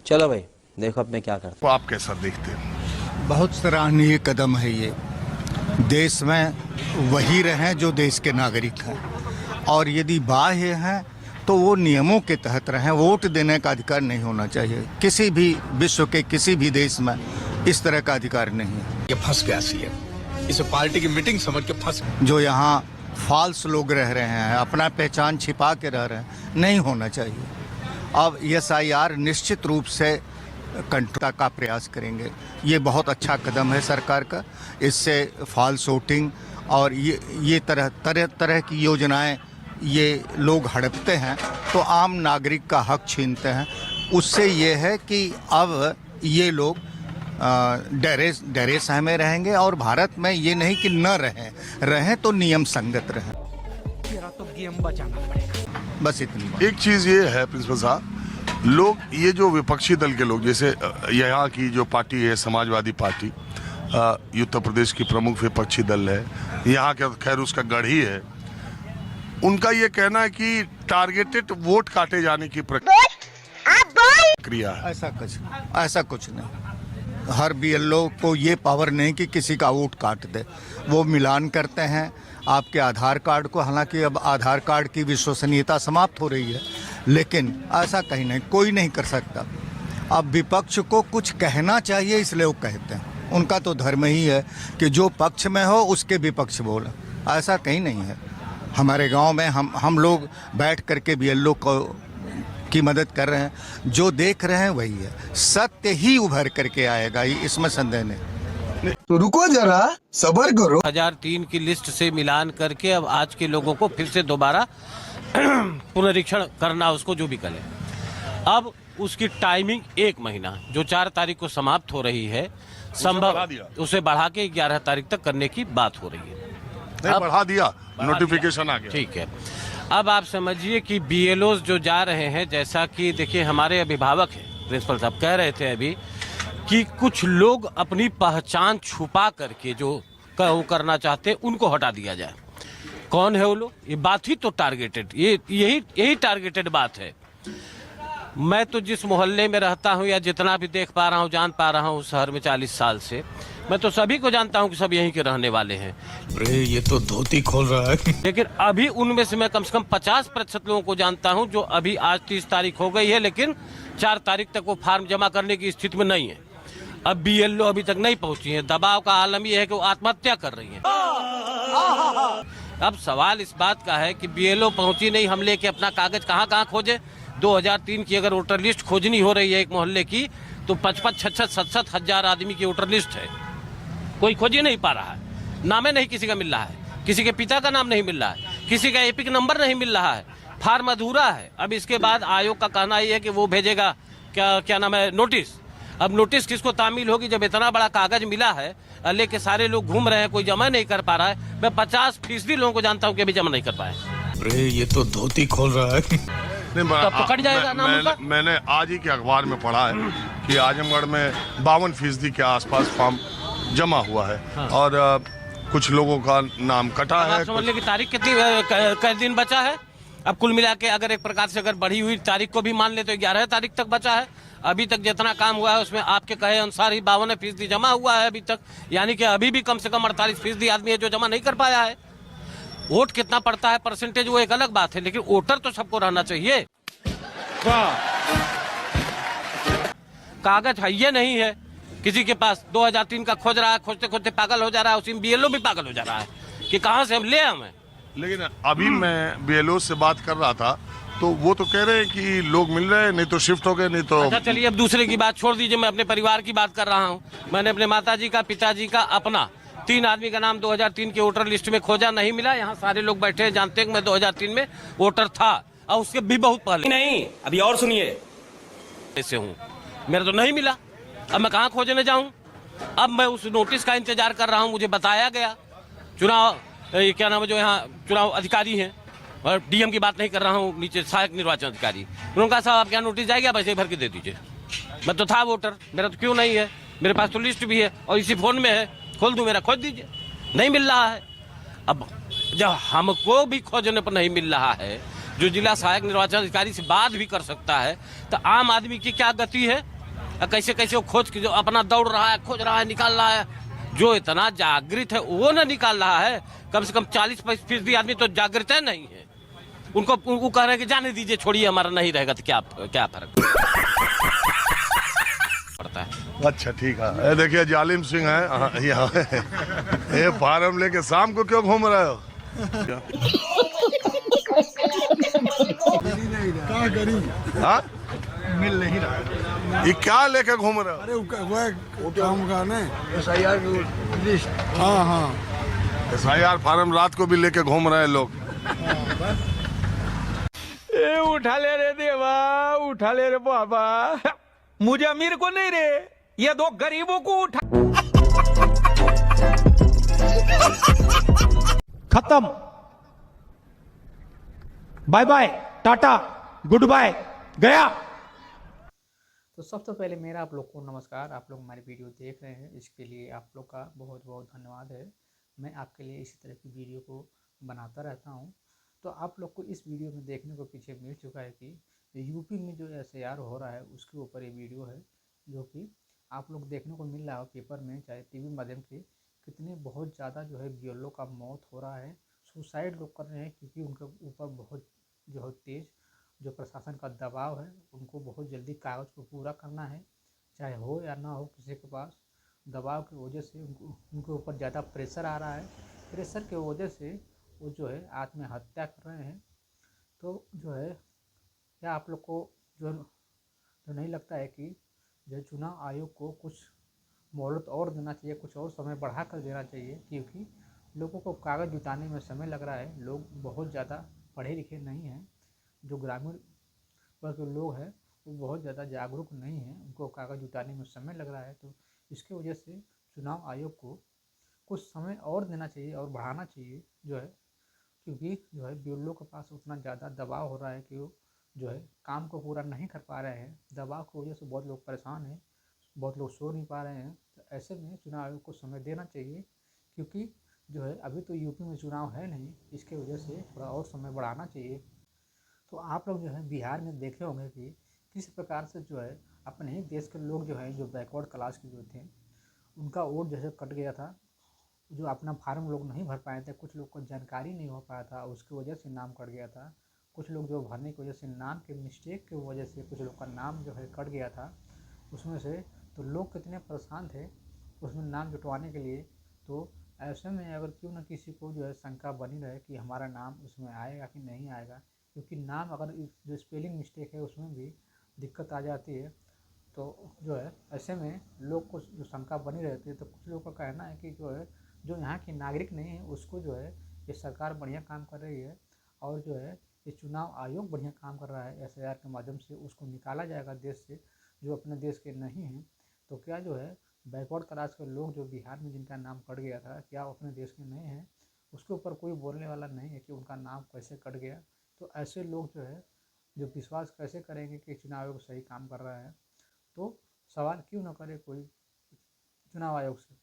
चलो भाई देखो अब मैं क्या करता तो आप कैसा देखते हैं? बहुत सराहनीय कदम है ये। देश में वही रहें जो देश के नागरिक हैं, और यदि बाह्य हैं तो वो नियमों के तहत रहें। वोट देने का अधिकार नहीं होना चाहिए। किसी भी विश्व के किसी भी देश में इस तरह का अधिकार नहीं है। ये फंस गया सीएम, इसे पार्टी की मीटिंग समझ के फंस। जो यहाँ फॉल्स लोग रह रहे हैं, अपना पहचान छिपा के रह रहे हैं, नहीं होना चाहिए। अब SIR निश्चित रूप से कंट्रोल का प्रयास करेंगे। ये बहुत अच्छा कदम है सरकार का। इससे फॉल्स वोटिंग और ये तरह की योजनाएं ये लोग हड़पते हैं तो आम नागरिक का हक छीनते हैं। उससे ये है कि अब ये लोग डरे सहमे रहेंगे, और भारत में ये नहीं कि न रहें तो नियम संगत रहें। तो गेम बचाना पड़ेगा। बस इतनी। एक चीज ये है प्रिंसिपल साहब, लोग ये जो विपक्षी दल के लोग, जैसे यहाँ की जो पार्टी है समाजवादी पार्टी, उत्तर प्रदेश की प्रमुख विपक्षी दल है, यहाँ के खैर उसका गढ़ ही है, उनका ये कहना है कि टारगेटेड वोट काटे जाने की प्रक्रिया है। ऐसा कुछ नहीं। हर BLO को ये पावर नहीं कि किसी का वोट काट दे। वो मिलान करते हैं आपके आधार कार्ड को। हालांकि अब आधार कार्ड की विश्वसनीयता समाप्त हो रही है, लेकिन ऐसा कहीं नहीं, कोई नहीं कर सकता। अब विपक्ष को कुछ कहना चाहिए, इसलिए वो कहते हैं। उनका तो धर्म ही है कि जो पक्ष में हो उसके विपक्ष बोले। ऐसा कहीं नहीं है। हमारे गांव में हम लोग बैठ करके BLO को की मदद कर रहे हैं। जो देख रहे हैं वही है। सत्य ही उभर करके आएगा, इसमें संदेह नहीं। तो रुको जरा, सब्र करो। 2003 की लिस्ट से मिलान करके अब आज के लोगों को फिर से दोबारा पुनरीक्षण करना, उसको जो भी करें। अब उसकी टाइमिंग 1 महीना, जो 4 तारीख को समाप्त हो रही है, संभव उसे बढ़ा के 11 तारीख तक करने की बात हो रही है। नहीं, बढ़ा दिया, नोटिफिकेशन आ गया। ठीक है। अब आप समझिए कि BLOs जो जा रहे हैं, जैसा कि देखिए हमारे अभिभावक हैं, प्रिंसिपल साहब कह रहे थे अभी कि कुछ लोग अपनी पहचान छुपा करके जो करना चाहते हैं उनको हटा दिया जाए। कौन है वो लोग? ये बात ही तो टारगेटेड, यही टारगेटेड बात है। मैं तो जिस मोहल्ले में रहता हूँ या जितना भी देख पा रहा हूँ, जान पा रहा हूँ शहर में 40 साल से, मैं तो सभी को जानता हूँ कि सब यहीं के रहने वाले हैं। अरे ये तो धोती खोल रहा है। लेकिन अभी उनमें से मैं कम से कम 50% लोगों को जानता हूँ जो अभी आज 30 तारीख हो गई है, लेकिन 4 तारीख तक वो फार्म जमा करने की स्थिति में नहीं है। अब BLO अभी तक नहीं पहुंची है। दबाव का आलम यह है कि वो आत्महत्या कर रही है। अब सवाल इस बात का है कि BLO पहुंची नहीं, हम लेके अपना कागज कहाँ खोजे। 2003 की अगर वोटर लिस्ट खोजनी हो रही है एक मोहल्ले की, तो 55, 66, 67 हजार आदमी की वोटर लिस्ट है। कोई खोज ही नहीं पा रहा है। नामे नहीं किसी का मिल रहा है, किसी के पिता का नाम नहीं मिल रहा है, किसी का एपिक नंबर नहीं मिल रहा है, फार्म अधूरा है। अब इसके बाद आयोग का कहना ये है कि वो भेजेगा क्या नाम है, नोटिस। अब नोटिस किसको तामील होगी जब इतना बड़ा कागज मिला है, लेके सारे लोग घूम रहे हैं, कोई जमा नहीं कर पा रहा है। मैं 50% लोगों को जानता हूँ कि अभी जमा नहीं कर पाए। अरे ये तो धोती खोल रहा है। तब तो कट जाएगा नाम उनका। मैंने आज ही के अखबार में पढ़ा है कि आजमगढ़ में 52% के आसपास फॉर्म जमा हुआ है। हाँ। और कुछ लोगों का नाम कटा है। समझने की तारीख कितनी दिन बचा है? अब कुल मिला के अगर एक प्रकार से अगर बढ़ी हुई तारीख को भी मान ले तो 11 तारीख तक बचा है। अभी तक जितना काम हुआ है उसमें आपके कहे अनुसार ही 52% जमा हुआ है अभी तक, यानी कि अभी भी कम से कम 48% आदमी है जो जमा नहीं कर पाया है। वोट कितना पड़ता है परसेंटेज वो एक अलग बात है, लेकिन वोटर तो सबको रहना चाहिए। कागज है ये नहीं है किसी के पास। 2003 का खोज रहा है, खोजते खोजते पागल हो जा रहा है। उसी में BLO भी पागल हो जा रहा है कि कहां से हम ले आए। लेकिन अभी मैं BLO से बात कर रहा था तो वो तो कह रहे हैं कि लोग मिल रहे हैं, नहीं तो शिफ्ट हो गए, नहीं तो। अच्छा चलिए, अब दूसरे की बात छोड़ दीजिए, मैं अपने परिवार की बात कर रहा हूँ। मैंने अपने माताजी का, पिताजी का, अपना 3 आदमी का नाम 2003 के वोटर लिस्ट में खोजा, नहीं मिला। यहाँ सारे लोग बैठे हैं, जानते हैं कि मैं 2003 में वोटर था, और उसके भी बहुत पहले। नहीं, अभी और सुनिए, ऐसे हूँ, मेरा तो नहीं मिला। अब मैं कहाँ खोजने जाऊँ? अब मैं उस नोटिस का इंतजार कर रहा हूँ। मुझे बताया गया, चुनाव क्या नाम है जो यहाँ चुनाव अधिकारी हैं, और DM की बात नहीं कर रहा हूँ, नीचे सहायक निर्वाचन अधिकारी, उन्होंने कहा साहब आपके यहाँ नोटिस जाएगी, आप ऐसे ही भर के दे दीजिए। मैं तो था वोटर, मेरा तो क्यों नहीं है, मेरे पास तो लिस्ट भी है और इसी फोन में है, खोल दूं मेरा, खोज दीजिए। नहीं मिल रहा है। अब जब हमको भी खोजने पर नहीं मिल रहा है, जो जिला सहायक निर्वाचन अधिकारी से बात भी कर सकता है, तो आम आदमी की क्या गति है? और कैसे कैसे वो खोज के जो अपना दौड़ रहा है, खोज रहा है, निकाल रहा है। जो इतना जागृत है वो ना निकाल रहा है, कम से कम 40-50% आदमी तो जागृत है नहीं है। उनको वो कह रहे हैं कि जाने दीजिए, छोड़िए, हमारा नहीं रहेगा तो क्या फर्क पड़ता है। अच्छा ठीक है। ये देखिए जालिम सिंह है यहाँ। ये फार्म लेके शाम को क्यों घूम रहे हो? क्या करी? हाँ, मिल नहीं रहा। ये क्या लेके घूम रहे हो? अरे वो काम का ना SIR लिस्ट। हाँ SIR फार्म रात को भी लेके घूम रहे हैं लोग। ए उठा ले रे देवा, उठा ले रे बाबा, मुझे अमीर को नहीं रे, ये दो गरीबों को उठा। खत्म, बाय बाय, टाटा, गुड बाय, गया। तो सबसे पहले मेरा आप लोग को नमस्कार। आप लोग हमारी वीडियो देख रहे हैं, इसके लिए आप लोग का बहुत बहुत धन्यवाद है। मैं आपके लिए इसी तरह की वीडियो को बनाता रहता हूं। तो आप लोग को इस वीडियो में देखने को पीछे मिल चुका है कि यूपी में जो SIR हो रहा है उसके ऊपर ये वीडियो है, जो कि आप लोग देखने को मिल रहा है पेपर में, चाहे टीवी माध्यम के। कितने बहुत ज़्यादा जो है BLO का मौत हो रहा है, सुसाइड लोग कर रहे हैं, क्योंकि उनके ऊपर बहुत जो है तेज़ जो प्रशासन का दबाव है। उनको बहुत जल्दी कागज़ को पूरा करना है, चाहे हो या ना हो, किसी के पास दबाव की वजह से उनके ऊपर ज़्यादा प्रेशर आ रहा है। प्रेशर की वजह से वो जो है आत्महत्या कर रहे हैं। तो जो है क्या आप लोग को जो नहीं लगता है कि जो चुनाव आयोग को कुछ मोहलत और देना चाहिए, कुछ और समय बढ़ा कर देना चाहिए? क्योंकि लोगों को कागज़ जुटाने में समय लग रहा है। लोग बहुत ज़्यादा पढ़े लिखे नहीं हैं। जो ग्रामीण वर्ग के लोग हैं वो बहुत ज़्यादा जागरूक नहीं हैं, उनको कागज़ जुटाने में समय लग रहा है। तो इसकी वजह से चुनाव आयोग को कुछ समय और देना चाहिए और बढ़ाना चाहिए जो है, क्योंकि जो है BLO के पास उतना ज़्यादा दबाव हो रहा है कि वो जो है काम को पूरा नहीं कर पा रहे हैं। दबाव की वजह से बहुत लोग परेशान हैं, बहुत लोग सो नहीं पा रहे हैं। तो ऐसे में चुनाव आयोग को समय देना चाहिए, क्योंकि जो है अभी तो यूपी में चुनाव है नहीं, इसके वजह से थोड़ा और समय बढ़ाना चाहिए। तो आप लोग जो है बिहार में देखे होंगे कि किस प्रकार से जो है अपने ही देश के लोग जो हैं, जो बैकवर्ड क्लास के जो थे, उनका वोट जैसे कट गया था। जो अपना फार्म लोग नहीं भर पाए थे, कुछ लोग को जानकारी नहीं हो पाया था, उसकी वजह से नाम कट गया था। कुछ लोग जो भरने की वजह से नाम के मिस्टेक की वजह से कुछ लोग का नाम जो है कट गया था उसमें से। तो लोग कितने परेशान थे उसमें नाम जुटवाने के लिए। तो ऐसे में अगर क्यों ना किसी को जो है शंका बनी रहे कि हमारा नाम उसमें आएगा कि नहीं आएगा, क्योंकि नाम अगर जो स्पेलिंग मिस्टेक है उसमें भी दिक्कत आ जाती है। तो जो है ऐसे में लोग को जो शंका बनी रहती है। तो कुछ लोगों का कहना है कि जो है जो यहाँ की नागरिक नहीं है उसको जो है ये सरकार बढ़िया काम कर रही है, और जो है ये चुनाव आयोग बढ़िया काम कर रहा है। SIR के माध्यम से उसको निकाला जाएगा देश से, जो अपने देश के नहीं हैं। तो क्या जो है बैकवर्ड क्लास के लोग जो बिहार में जिनका नाम कट गया था, क्या अपने देश के नहीं हैं? उसके ऊपर कोई बोलने वाला नहीं है कि उनका नाम कैसे कट गया। तो ऐसे लोग जो है जो विश्वास कैसे करेंगे कि चुनाव आयोग सही काम कर रहा है? तो सवाल क्यों ना करे कोई चुनाव आयोग से।